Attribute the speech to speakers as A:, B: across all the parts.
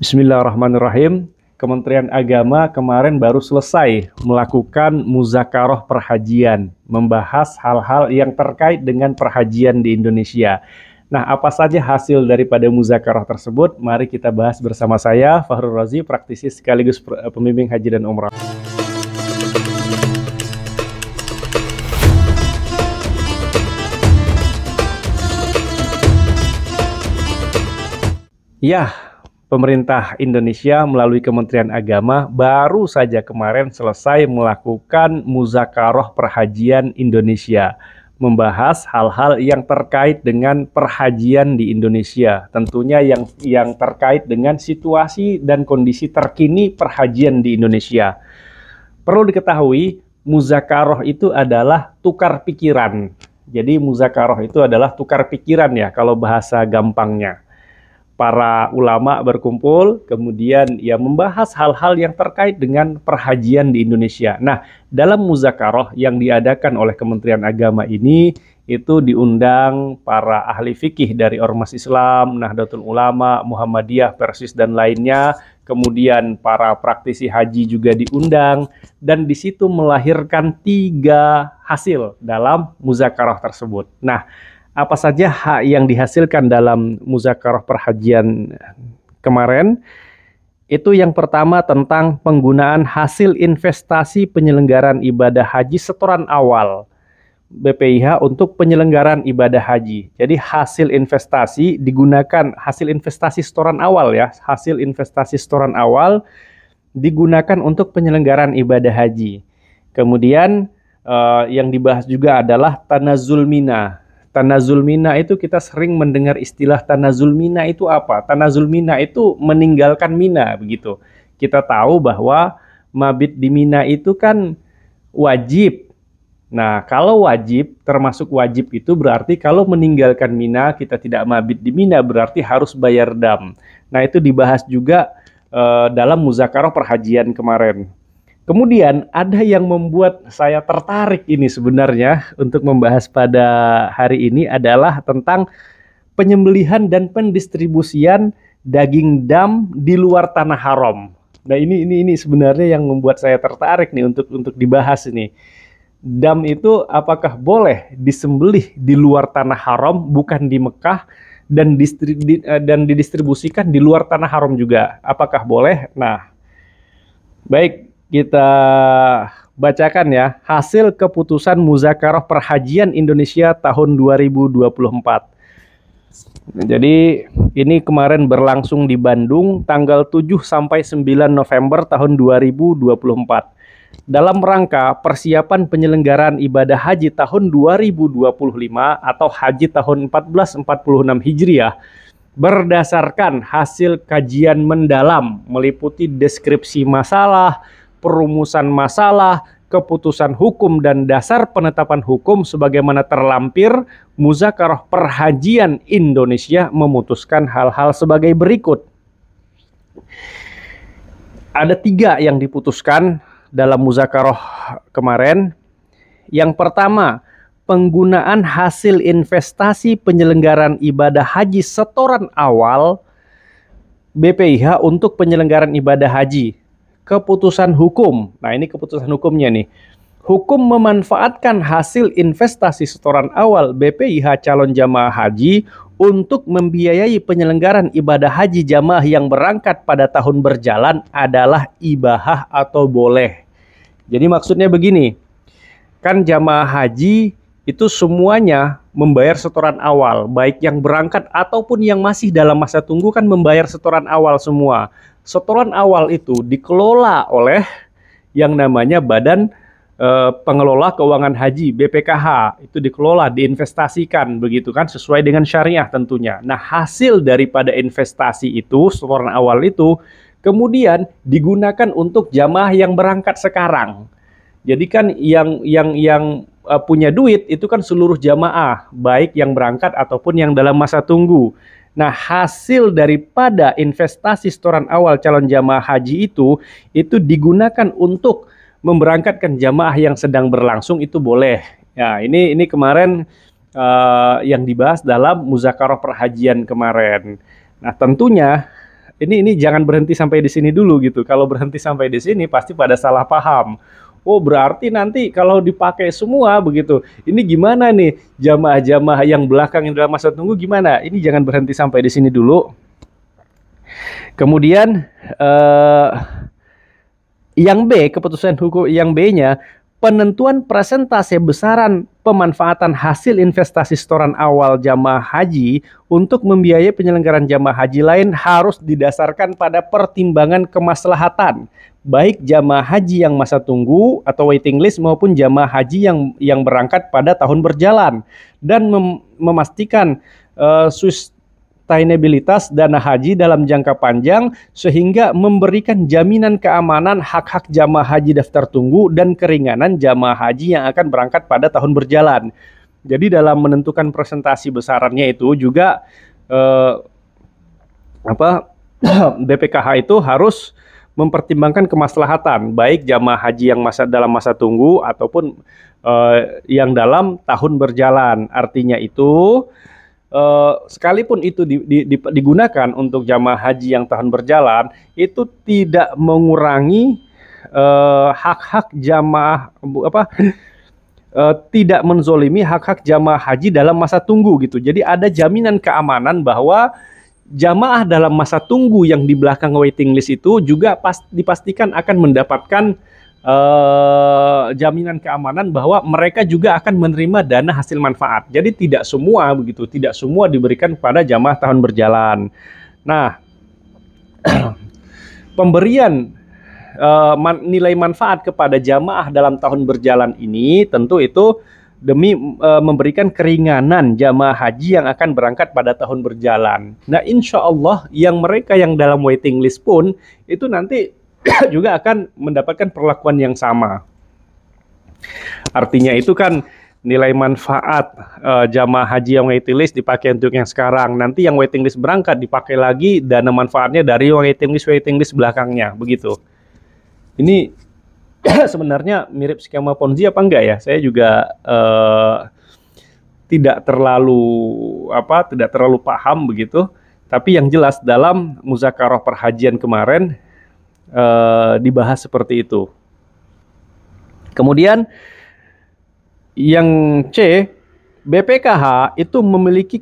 A: Bismillahirrahmanirrahim. Kementerian Agama kemarin baru selesai melakukan muzakarah perhajian, membahas hal-hal yang terkait dengan perhajian di Indonesia. Nah, apa saja hasil daripada muzakarah tersebut? Mari kita bahas bersama saya, Fahrul Razi, praktisi sekaligus pembimbing haji dan umrah. Ya, pemerintah Indonesia melalui Kementerian Agama baru saja kemarin selesai melakukan muzakarah perhajian Indonesia, membahas hal-hal yang terkait dengan perhajian di Indonesia, tentunya yang terkait dengan situasi dan kondisi terkini perhajian di Indonesia. Perlu diketahui, muzakarah itu adalah tukar pikiran. Jadi muzakarah itu adalah tukar pikiran ya, kalau bahasa gampangnya. Para ulama berkumpul, kemudian membahas hal-hal yang terkait dengan perhajian di Indonesia. Nah, dalam muzakarah yang diadakan oleh Kementerian Agama ini, itu diundang para ahli fikih dari Ormas Islam, Nahdlatul Ulama, Muhammadiyah, Persis, dan lainnya. Kemudian para praktisi haji juga diundang, dan di situ melahirkan 3 hasil dalam muzakarah tersebut. Nah, apa saja yang dihasilkan dalam muzakarah perhajian kemarin? Itu yang pertama tentang penggunaan hasil investasi penyelenggaraan ibadah haji setoran awal BPIH untuk penyelenggaraan ibadah haji. Jadi hasil investasi digunakan, hasil investasi setoran awal ya, hasil investasi setoran awal digunakan untuk penyelenggaraan ibadah haji. Kemudian yang dibahas juga adalah tanazul mina. Tanazul mina itu kita sering mendengar istilah tanazul mina itu apa? Tanazul mina itu meninggalkan Mina begitu. Kita tahu bahwa mabit di Mina itu kan wajib. Nah, kalau wajib, termasuk wajib itu berarti kalau meninggalkan Mina, kita tidak mabit di Mina, berarti harus bayar dam. Nah, itu dibahas juga dalam muzakarah perhajian kemarin. Kemudian ada yang membuat saya tertarik ini sebenarnya untuk membahas pada hari ini adalah tentang penyembelihan dan pendistribusian daging dam di luar tanah haram. Nah, ini sebenarnya yang membuat saya tertarik nih untuk dibahas ini. Dam itu apakah boleh disembelih di luar tanah haram, bukan di Mekah, dan didistribusikan di luar tanah haram juga? Apakah boleh? Nah, baik, kita bacakan ya hasil keputusan muzakarah perhajian Indonesia tahun 2024. Jadi ini kemarin berlangsung di Bandung tanggal 7 sampai 9 November tahun 2024. Dalam rangka persiapan penyelenggaraan ibadah haji tahun 2025 atau haji tahun 1446 Hijriah, berdasarkan hasil kajian mendalam meliputi deskripsi masalah, perumusan masalah, keputusan hukum, dan dasar penetapan hukum sebagaimana terlampir, muzakarah perhajian Indonesia memutuskan hal-hal sebagai berikut. Ada 3 yang diputuskan dalam muzakarah kemarin. Yang pertama, penggunaan hasil investasi penyelenggaraan ibadah haji setoran awal BPIH untuk penyelenggaraan ibadah haji. Keputusan hukum. Nah, ini keputusan hukumnya nih. Hukum memanfaatkan hasil investasi setoran awal BPIH calon jamaah haji untuk membiayai penyelenggaraan ibadah haji jamaah yang berangkat pada tahun berjalan adalah ibahah atau boleh. Jadi maksudnya begini, kan jamaah haji itu semuanya membayar setoran awal, baik yang berangkat ataupun yang masih dalam masa tunggu kan membayar setoran awal semua. Setoran awal itu dikelola oleh yang namanya Badan Pengelola Keuangan Haji BPKH, itu dikelola, diinvestasikan begitu kan, sesuai dengan syariah tentunya. Nah, hasil daripada investasi itu, setoran awal itu kemudian digunakan untuk jamaah yang berangkat sekarang. Jadi kan yang punya duit itu kan seluruh jamaah, baik yang berangkat ataupun yang dalam masa tunggu. Nah, hasil daripada investasi setoran awal calon jamaah haji itu digunakan untuk memberangkatkan jamaah yang sedang berlangsung, itu boleh. Ya, ini kemarin yang dibahas dalam muzakarah perhajian kemarin. Nah, tentunya ini jangan berhenti sampai di sini dulu gitu. Kalau berhenti sampai di sini pasti pada salah paham. Oh, berarti nanti kalau dipakai semua begitu. Ini gimana nih jamaah-jamaah yang belakang yang dalam masa tunggu gimana? Ini jangan berhenti sampai di sini dulu. Kemudian yang B, keputusan hukum yang B-nya, penentuan persentase besaran pemanfaatan hasil investasi setoran awal jamaah haji untuk membiayai penyelenggaraan jamaah haji lain harus didasarkan pada pertimbangan kemaslahatan, baik jamaah haji yang masa tunggu atau waiting list maupun jamaah haji yang berangkat pada tahun berjalan, dan memastikan sustainabilitas dana haji dalam jangka panjang sehingga memberikan jaminan keamanan hak-hak jamaah haji daftar tunggu dan keringanan jamaah haji yang akan berangkat pada tahun berjalan. Jadi dalam menentukan presentasi besarannya itu juga BPKH itu harus mempertimbangkan kemaslahatan baik jamaah haji yang dalam masa tunggu ataupun yang dalam tahun berjalan. Artinya itu sekalipun itu digunakan untuk jamaah haji yang tahun berjalan, itu tidak mengurangi hak-hak jamaah tidak menzolimi hak-hak jamaah haji dalam masa tunggu gitu. Jadi ada jaminan keamanan bahwa jamaah dalam masa tunggu yang di belakang waiting list itu juga dipastikan akan mendapatkan jaminan keamanan bahwa mereka juga akan menerima dana hasil manfaat. Jadi tidak semua begitu, tidak semua diberikan kepada jamaah tahun berjalan. Nah, pemberian nilai manfaat kepada jamaah dalam tahun berjalan ini tentu itu demi memberikan keringanan jamaah haji yang akan berangkat pada tahun berjalan. Nah, insya Allah mereka yang dalam waiting list pun itu nanti juga akan mendapatkan perlakuan yang sama. Artinya itu kan nilai manfaat jamaah haji yang waiting list dipakai untuk yang sekarang. Nanti yang waiting list berangkat dipakai lagi dana manfaatnya dari waiting list belakangnya, begitu. Ini sebenarnya mirip skema Ponzi apa enggak ya? Saya juga tidak terlalu paham begitu. Tapi yang jelas dalam muzakarah perhajian kemarin dibahas seperti itu. Kemudian yang C, BPKH itu memiliki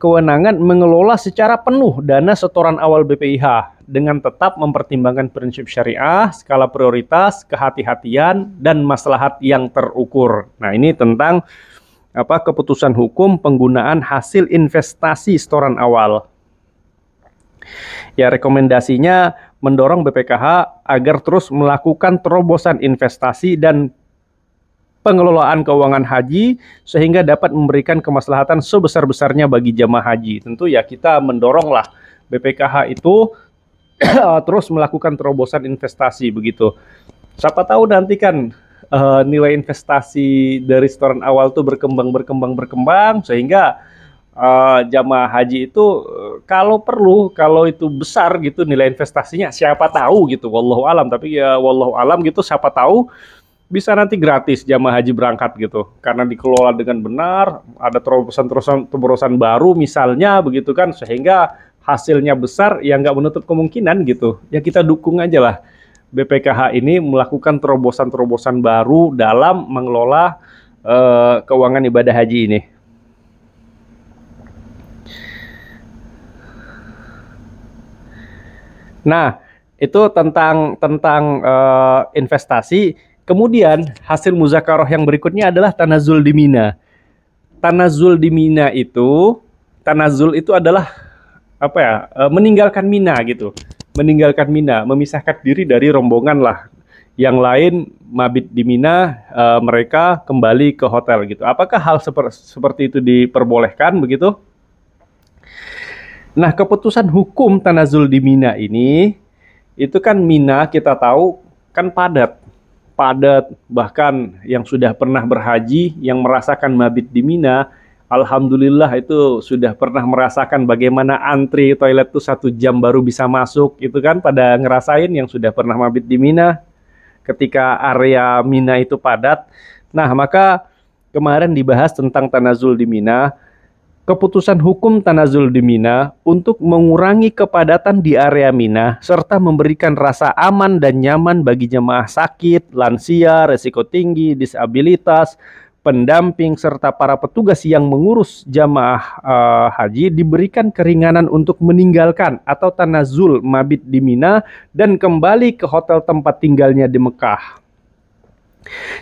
A: kewenangan mengelola secara penuh dana setoran awal BPIH dengan tetap mempertimbangkan prinsip syariah, skala prioritas, kehati-hatian, dan maslahat yang terukur. Nah, ini tentang keputusan hukum penggunaan hasil investasi setoran awal. Ya, rekomendasinya mendorong BPKH agar terus melakukan terobosan investasi dan pengelolaan keuangan haji sehingga dapat memberikan kemaslahatan sebesar-besarnya bagi jamaah haji. Tentu ya kita mendoronglah BPKH itu terus melakukan terobosan investasi begitu. Siapa tahu nanti kan nilai investasi dari setoran awal itu berkembang sehingga jamaah haji itu kalau perlu, kalau itu besar gitu nilai investasinya, siapa tahu gitu, wallahu alam. Tapi ya wallahu alam gitu, siapa tahu bisa nanti gratis jamaah haji berangkat gitu, karena dikelola dengan benar, ada terobosan baru misalnya begitu kan, sehingga hasilnya besar, ya nggak menutup kemungkinan gitu. Ya kita dukung aja lah BPKH ini melakukan terobosan baru dalam mengelola keuangan ibadah haji ini. Nah, itu tentang investasi. Kemudian hasil muzakarah yang berikutnya adalah tanazul di Mina. Tanazul di Mina itu, tanazul itu adalah meninggalkan Mina gitu. Meninggalkan Mina, memisahkan diri dari rombongan lah. Yang lain mabit di Mina, mereka kembali ke hotel gitu. Apakah hal seperti itu diperbolehkan begitu? Nah, keputusan hukum tanazul di Mina ini, itu kan Mina kita tahu kan padat, bahkan yang sudah pernah berhaji, yang merasakan mabit di Mina, alhamdulillah itu sudah pernah merasakan bagaimana antri toilet tuh 1 jam baru bisa masuk, itu kan pada ngerasain yang sudah pernah mabit di Mina, ketika area Mina itu padat. Nah, maka kemarin dibahas tentang tanazul di Mina. keputusan hukum Tanazul di Mina untuk mengurangi kepadatan di area Mina serta memberikan rasa aman dan nyaman bagi jemaah sakit, lansia, resiko tinggi, disabilitas, pendamping, serta para petugas yang mengurus jamaah haji diberikan keringanan untuk meninggalkan atau tanazul mabit di Mina dan kembali ke hotel tempat tinggalnya di Mekah.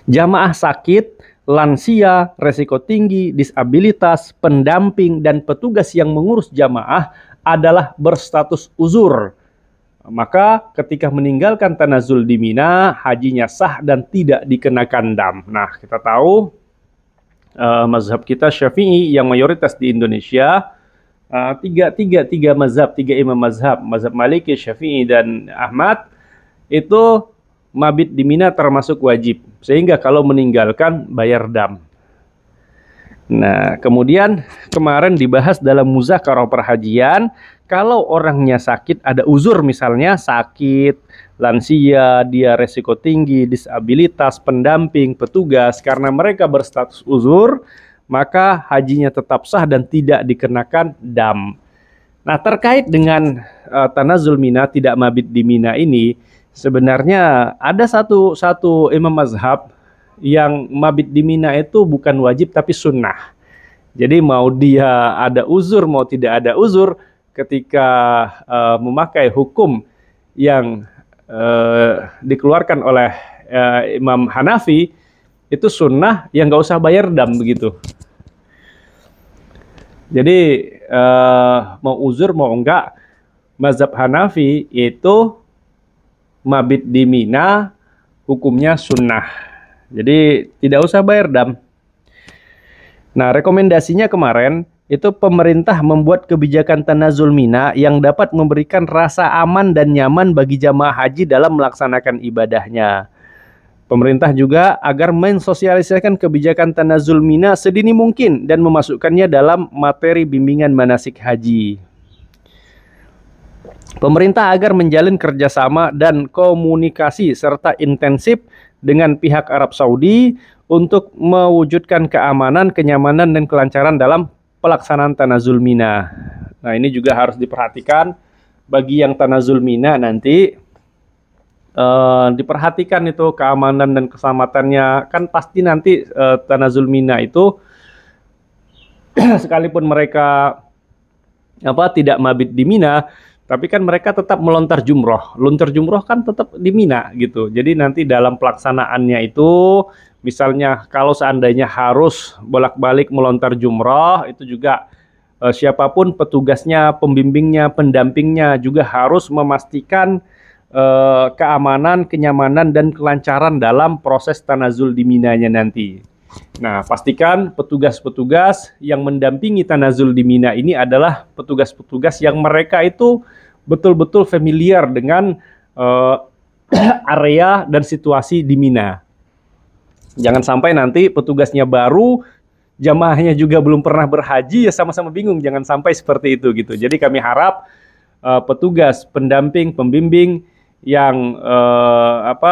A: Jamaah sakit, lansia, resiko tinggi, disabilitas, pendamping, dan petugas yang mengurus jamaah adalah berstatus uzur. Maka ketika meninggalkan tanazul di Mina, hajinya sah dan tidak dikenakan dam. Nah, kita tahu mazhab kita Syafi'i yang mayoritas di Indonesia, tiga mazhab, tiga imam mazhab Maliki, Syafi'i, dan Ahmad, itu mabit di Mina termasuk wajib, sehingga kalau meninggalkan bayar dam. Nah, kemudian kemarin dibahas dalam muzakarah perhajian, kalau orangnya sakit, ada uzur misalnya sakit, lansia, dia resiko tinggi, disabilitas, pendamping, petugas, karena mereka berstatus uzur, maka hajinya tetap sah dan tidak dikenakan dam. Nah, terkait dengan tanazul Mina, tidak mabit di Mina ini, sebenarnya ada satu imam mazhab yang mabit di Mina itu bukan wajib tapi sunnah. Jadi mau dia ada uzur, mau tidak ada uzur, ketika memakai hukum yang dikeluarkan oleh Imam Hanafi, itu sunnah yang nggak usah bayar dam begitu. Jadi mau uzur mau enggak, mazhab Hanafi itu mabit di Mina hukumnya sunnah. Jadi tidak usah bayar dam. Nah, rekomendasinya kemarin itu pemerintah membuat kebijakan tanazul Mina yang dapat memberikan rasa aman dan nyaman bagi jamaah haji dalam melaksanakan ibadahnya. Pemerintah juga agar mensosialisasikan kebijakan tanazul Mina sedini mungkin dan memasukkannya dalam materi bimbingan manasik haji. Pemerintah agar menjalin kerjasama dan komunikasi serta intensif dengan pihak Arab Saudi untuk mewujudkan keamanan, kenyamanan, dan kelancaran dalam pelaksanaan tanazul Mina. Nah, ini juga harus diperhatikan bagi yang tanazul Mina nanti, diperhatikan itu keamanan dan keselamatannya. Kan pasti nanti tanazul Mina itu sekalipun mereka tidak mabit di Mina, tapi kan mereka tetap melontar jumroh. Lontar jumroh kan tetap di Mina gitu. Jadi nanti dalam pelaksanaannya itu, misalnya kalau seandainya harus bolak-balik melontar jumroh, itu juga siapapun petugasnya, pembimbingnya, pendampingnya juga harus memastikan keamanan, kenyamanan, dan kelancaran dalam proses tanazul di Minanya nanti. Nah, pastikan petugas-petugas yang mendampingi tanazul di Mina ini adalah petugas-petugas yang mereka itu betul-betul familiar dengan area dan situasi di Mina. Jangan sampai nanti petugasnya baru, jamaahnya juga belum pernah berhaji, ya sama-sama bingung. Jangan sampai seperti itu gitu. Jadi kami harap petugas, pendamping, pembimbing yang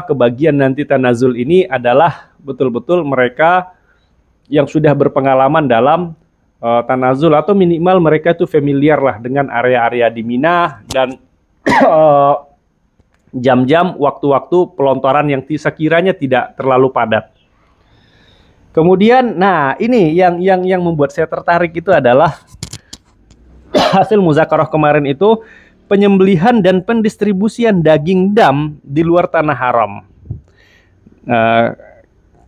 A: kebagian nanti tanazul ini adalah betul-betul mereka yang sudah berpengalaman dalam tanazul, atau minimal mereka itu familiar lah dengan area-area di Mina dan jam-jam, waktu-waktu pelontaran yang sekiranya tidak terlalu padat. Kemudian, nah ini yang membuat saya tertarik itu adalah hasil muzakarah kemarin itu, penyembelihan dan pendistribusian daging dam di luar tanah haram.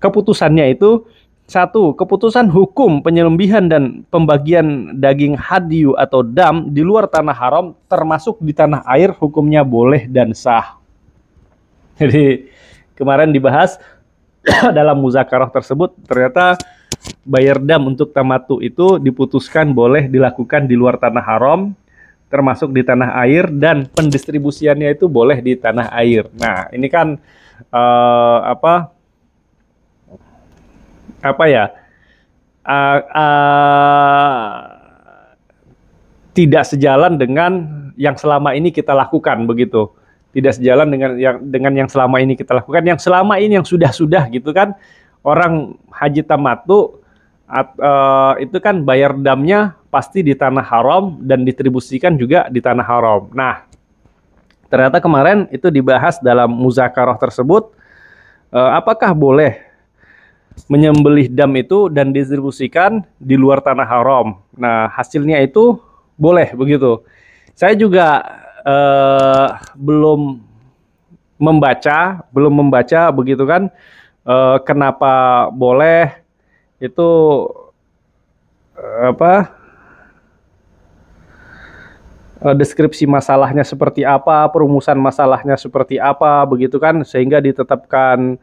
A: Keputusannya itu, satu, keputusan hukum penyembelihan dan pembagian daging hadyu atau dam di luar tanah haram termasuk di tanah air hukumnya boleh dan sah. Jadi kemarin dibahas dalam muzakarah tersebut, ternyata bayar dam untuk tamatu itu diputuskan boleh dilakukan di luar tanah haram, termasuk di tanah air, dan pendistribusiannya itu boleh di tanah air. Nah, ini kan tidak sejalan dengan yang selama ini kita lakukan begitu. Tidak sejalan dengan yang selama ini kita lakukan. Yang selama ini yang sudah gitu kan, orang haji tamattu itu kan bayar damnya pasti di tanah haram dan distribusikan juga di tanah haram. Nah, ternyata kemarin itu dibahas dalam muzakarah tersebut, apakah boleh menyembelih dam itu dan distribusikan di luar tanah haram. Nah, hasilnya itu boleh begitu. Saya juga belum membaca begitu kan, kenapa boleh itu deskripsi masalahnya seperti apa, perumusan masalahnya seperti apa begitu kan, sehingga ditetapkan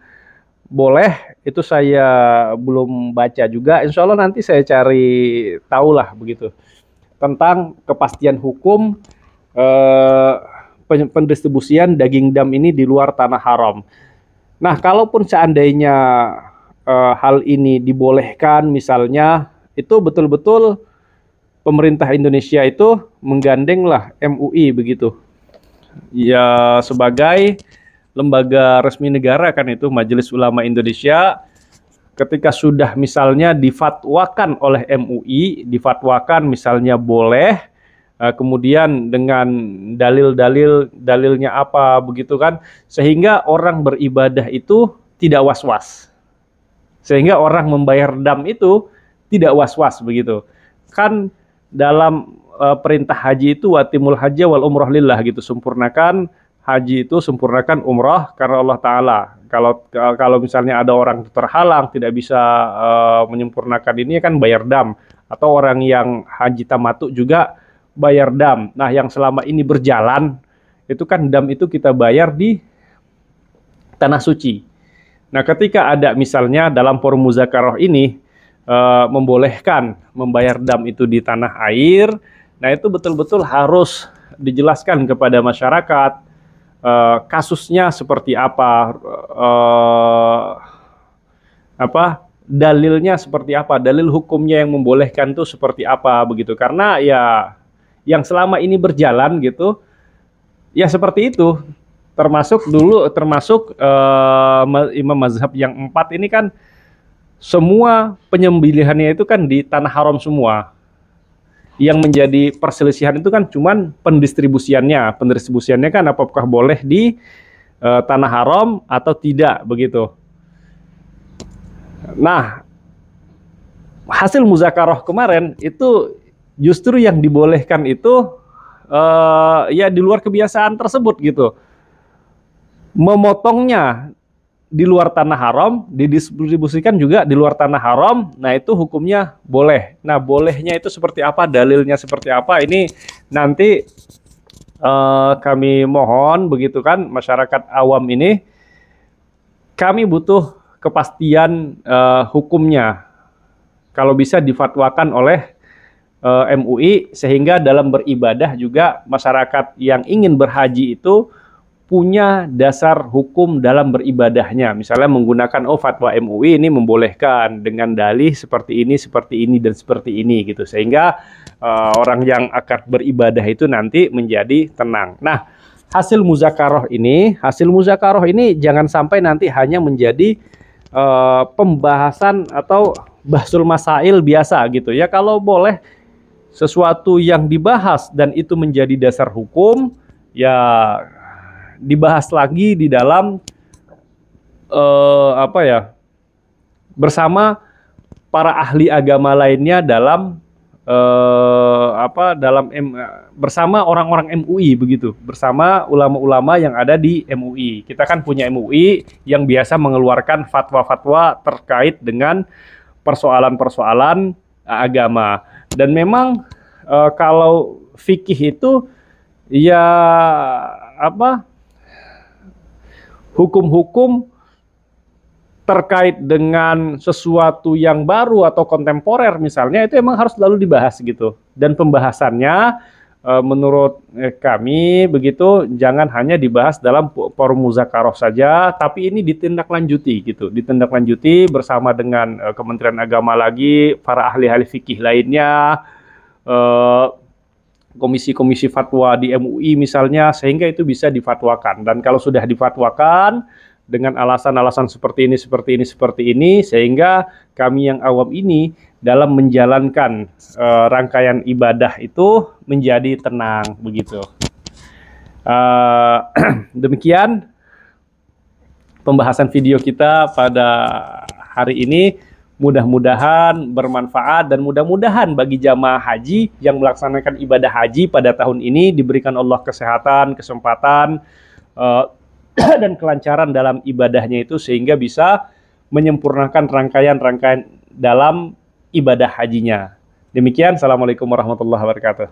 A: boleh. Itu saya belum baca juga. Insya Allah nanti saya cari tahulah begitu tentang kepastian hukum pendistribusian daging dam ini di luar tanah haram. Nah, kalaupun seandainya hal ini dibolehkan, misalnya itu betul-betul pemerintah Indonesia itu menggandenglah MUI begitu, ya sebagai lembaga resmi negara kan, itu Majelis Ulama Indonesia. Ketika sudah misalnya difatwakan oleh MUI, difatwakan misalnya boleh, kemudian dengan dalilnya apa begitu kan, sehingga orang beribadah itu tidak was-was, sehingga orang membayar dam itu tidak was-was begitu kan. Dalam perintah haji itu watimul hajja wal umrah lillah gitu, sempurnakan haji itu, sempurnakan umrah karena Allah Ta'ala. Kalau misalnya ada orang terhalang tidak bisa menyempurnakan ini kan bayar dam, atau orang yang haji tamattu juga bayar dam. Nah, yang selama ini berjalan itu kan dam itu kita bayar di tanah suci. Nah, ketika ada misalnya dalam forum muzakarah ini membolehkan membayar dam itu di tanah air, nah itu betul-betul harus dijelaskan kepada masyarakat kasusnya seperti apa, dalilnya seperti apa, dalil hukumnya yang membolehkan itu seperti apa begitu. Karena ya yang selama ini berjalan gitu ya seperti itu, termasuk imam mazhab yang 4 ini kan semua penyembelihannya itu kan di tanah haram semua. Yang menjadi perselisihan itu kan cuman pendistribusiannya. Pendistribusiannya kan apakah boleh di tanah haram atau tidak begitu. Nah, hasil muzakarah kemarin itu justru yang dibolehkan itu ya di luar kebiasaan tersebut gitu. Memotongnya di luar tanah haram, didistribusikan juga di luar tanah haram, nah itu hukumnya boleh. Nah, bolehnya itu seperti apa, dalilnya seperti apa, ini nanti kami mohon begitu kan, masyarakat awam ini kami butuh kepastian hukumnya, kalau bisa difatwakan oleh MUI, sehingga dalam beribadah juga masyarakat yang ingin berhaji itu punya dasar hukum dalam beribadahnya. Misalnya menggunakan fatwa MUI ini membolehkan dengan dalih seperti ini, dan seperti ini gitu. Sehingga orang yang akan beribadah itu nanti menjadi tenang. Nah, hasil muzakarah ini jangan sampai nanti hanya menjadi pembahasan atau bahsul masail biasa gitu ya. Kalau boleh sesuatu yang dibahas dan itu menjadi dasar hukum, ya dibahas lagi di dalam bersama para ahli agama lainnya dalam bersama orang-orang MUI begitu, bersama ulama-ulama yang ada di MUI. Kita kan punya MUI yang biasa mengeluarkan fatwa-fatwa terkait dengan persoalan-persoalan agama. Dan memang kalau fikih itu ya hukum-hukum terkait dengan sesuatu yang baru atau kontemporer misalnya, itu emang harus selalu dibahas gitu. Dan pembahasannya menurut kami begitu, jangan hanya dibahas dalam forum muzakarah saja, tapi ini ditindaklanjuti gitu, ditindaklanjuti bersama dengan Kementerian Agama lagi, para ahli-ahli fikih lainnya, komisi-komisi fatwa di MUI misalnya, sehingga itu bisa difatwakan. Dan kalau sudah difatwakan dengan alasan-alasan seperti ini, sehingga kami yang awam ini dalam menjalankan rangkaian ibadah itu menjadi tenang begitu. Demikian pembahasan video kita pada hari ini. Mudah-mudahan bermanfaat dan mudah-mudahan bagi jamaah haji yang melaksanakan ibadah haji pada tahun ini diberikan Allah kesehatan, kesempatan, dan kelancaran dalam ibadahnya itu sehingga bisa menyempurnakan rangkaian-rangkaian dalam ibadah hajinya. Demikian, Assalamualaikum warahmatullahi wabarakatuh.